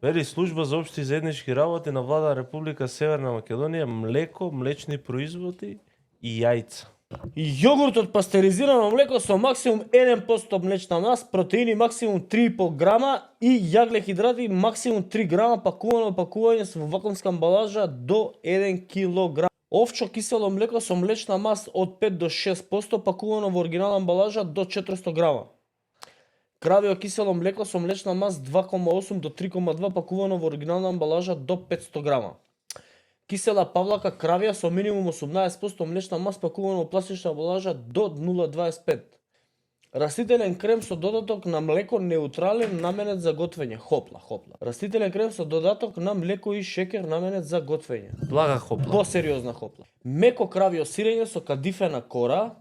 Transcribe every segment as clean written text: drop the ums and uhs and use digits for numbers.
Вели служба за општи заеднички работи на влада Република Северна Македонија, млеко, млечни производи и јајца. Јогурт од пастеризирано млеко со максимум 1% млечна мас, протеини максимум 3,5 грама и јаглехидрати максимум 3 грама, пакувано пакување со вакуумска амбалажа до 1 кг. Овчо кисело млеко со млечна мас од 5 до 6%, пакувано во оригинална амбалажа до 400 грама. Кравио кисело млеко со млечна мас 2,8 до 3,2, пакувано во оригинална амбалажа до 500 грама. Кисела павлака кравија со минимум 18% млечна мас, пакувано во пластична амбалажа до 0,25. Растителен крем со додаток на млеко неутрален, наменет за готвење. Хопла. Растителен крем со додаток на млеко и шекер, наменет за готвење. Блага хопла. Посериозна хопла. Меко кравио сирење со кадифена кора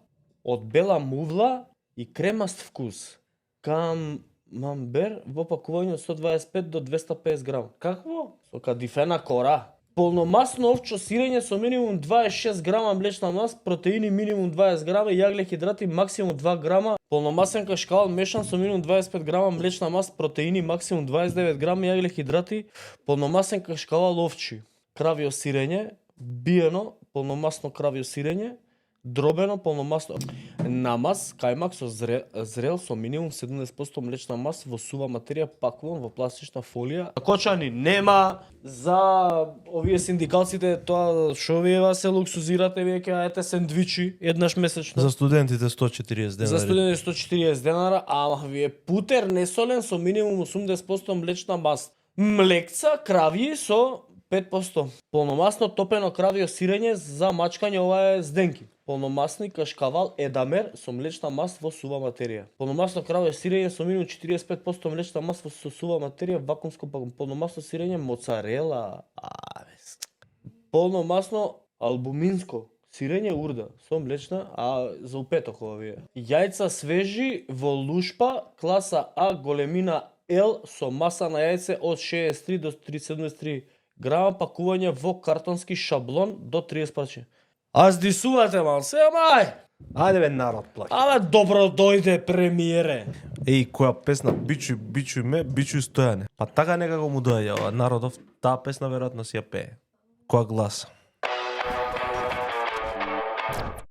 од бела мувла и кремаст вкус. Камамбер во пакување од 125 до 250 грам. Какво? Со кадифена кора. Полномасно овчо сирење со минимум 26 грама млечна мас, протеини минимум 20 грама, јаглехидрати максимум 2 грама, полномасен кашкавал мешан со минимум 25 грама млечна мас, протеини максимум 29 грама, јаглехидрати, полномасен кашкавал овчи. Кравио сирење, биено, полномасно кравио сирење, дробено, полномасно намаз, кајмак со зрел со минимум 70% млечна мас во сува материја, пакуван во пластична фолија. Кочани нема за овие синдикалците, тоа шо вие се луксузирате, вие ќе аете сендвичи еднаш месечно. За студентите 140 денари. За студентите 140 денара, ама вие путер несолен со минимум 80% млечна мас. Млекца кравји со 5%. Полномасно топено кравио сирење за мачкање, ова е зденки. Полномасни кашкавал едамер со млечна мас во сува материја. Полномасно кравио сирење со минимум 45% млечна мас во сува материја, вакуумско полномасно сирење моцарела. Полномасно албуминско сирење урда со млечна, за упеток ова вие. Јајца свежи во лушпа класа А големина L со маса на јајце од 63 до 373 грама, пакување во картонски шаблон до 30 парче. Аз дисувате малце, амај! Ајде бе народ плаќа. Абе добро дојде премиере. Која песна бичуј ме, бичуј Стојане. Па така некако му доаѓа ова народов, таа песна веројатно си ја пее. Која гласа?